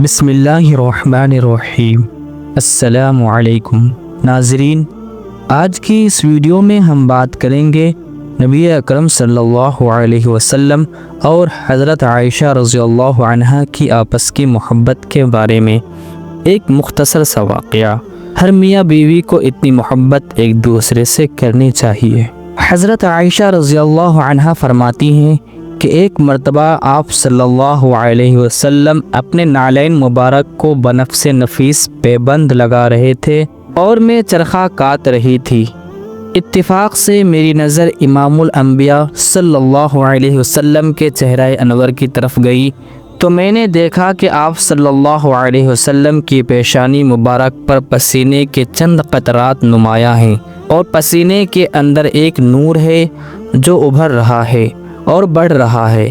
بسم اللہ الرحمن الرحیم۔ السلام علیکم ناظرین، آج کی اس ویڈیو میں ہم بات کریں گے نبی اکرم صلی اللہ علیہ وسلم اور حضرت عائشہ رضی اللہ عنہا کی آپس کی محبت کے بارے میں۔ ایک مختصر سا واقعہ، ہر میاں بیوی کو اتنی محبت ایک دوسرے سے کرنی چاہیے۔ حضرت عائشہ رضی اللہ عنہا فرماتی ہیں کہ ایک مرتبہ آپ صلی اللہ علیہ وسلم اپنے نالین مبارک کو بنفس نفیس پہ بند لگا رہے تھے اور میں چرخہ کاٹ رہی تھی۔ اتفاق سے میری نظر امام الانبیاء صلی اللہ علیہ وسلم کے چہرہ انور کی طرف گئی تو میں نے دیکھا کہ آپ صلی اللہ علیہ وسلم کی پیشانی مبارک پر پسینے کے چند قطرات نمایاں ہیں، اور پسینے کے اندر ایک نور ہے جو ابھر رہا ہے اور بڑھ رہا ہے۔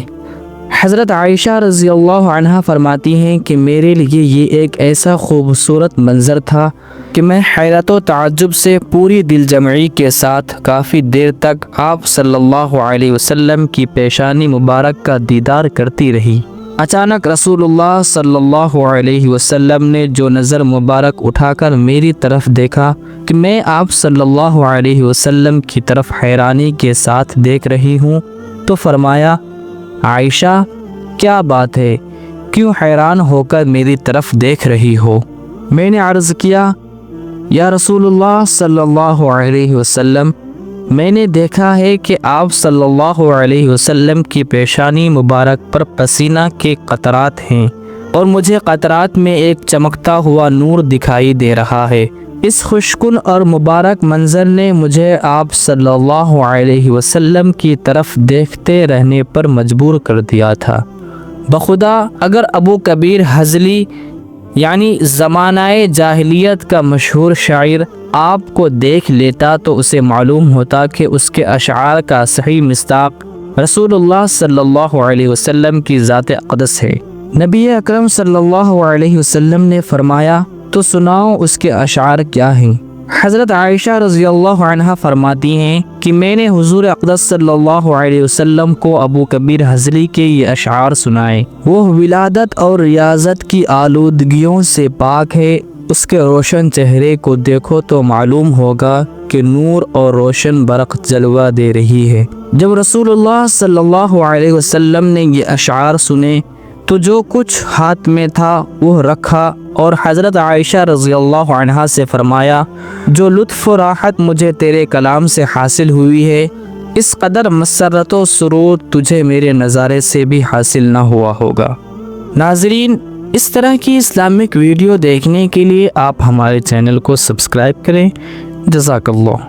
حضرت عائشہ رضی اللہ عنہا فرماتی ہیں کہ میرے لیے یہ ایک ایسا خوبصورت منظر تھا کہ میں حیرت و تعجب سے پوری دل جمعی کے ساتھ کافی دیر تک آپ صلی اللہ علیہ وسلم کی پیشانی مبارک کا دیدار کرتی رہی۔ اچانک رسول اللہ صلی اللہ علیہ وسلم نے جو نظر مبارک اٹھا کر میری طرف دیکھا کہ میں آپ صلی اللہ علیہ وسلم کی طرف حیرانی کے ساتھ دیکھ رہی ہوں تو فرمایا، عائشہ کیا بات ہے، کیوں حیران ہو کر میری طرف دیکھ رہی ہو؟ میں نے عرض کیا، یا رسول اللہ صلی اللہ علیہ وسلم، میں نے دیکھا ہے کہ آپ صلی اللہ علیہ وسلم کی پیشانی مبارک پر پسینہ کے قطرات ہیں، اور مجھے قطرات میں ایک چمکتا ہوا نور دکھائی دے رہا ہے۔ اس خوشکن اور مبارک منظر نے مجھے آپ صلی اللہ علیہ وسلم کی طرف دیکھتے رہنے پر مجبور کر دیا تھا۔ بخدا اگر ابو کبیر حضلی یعنی زمانہ جاہلیت کا مشہور شاعر آپ کو دیکھ لیتا تو اسے معلوم ہوتا کہ اس کے اشعار کا صحیح مصداق رسول اللہ صلی اللہ علیہ وسلم کی ذات اقدس ہے۔ نبی اکرم صلی اللہ علیہ وسلم نے فرمایا، تو سناؤ اس کے اشعار کیا ہیں؟ حضرت عائشہ رضی اللہ عنہا فرماتی ہیں کہ میں نے حضور اقدس صلی اللہ علیہ وسلم کو ابو کبیر حضلی کے یہ اشعار سنائے۔ وہ ولادت اور ریاضت کی آلودگیوں سے پاک ہے، اس کے روشن چہرے کو دیکھو تو معلوم ہوگا کہ نور اور روشن برق جلوہ دے رہی ہے۔ جب رسول اللہ صلی اللہ علیہ وسلم نے یہ اشعار سنے تو جو کچھ ہاتھ میں تھا وہ رکھا اور حضرت عائشہ رضی اللہ عنہا سے فرمایا، جو لطف و راحت مجھے تیرے کلام سے حاصل ہوئی ہے، اس قدر مسرت و سرور تجھے میرے نظارے سے بھی حاصل نہ ہوا ہوگا۔ ناظرین، اس طرح کی اسلامک ویڈیو دیکھنے کے لیے آپ ہمارے چینل کو سبسکرائب کریں۔ جزاک اللہ۔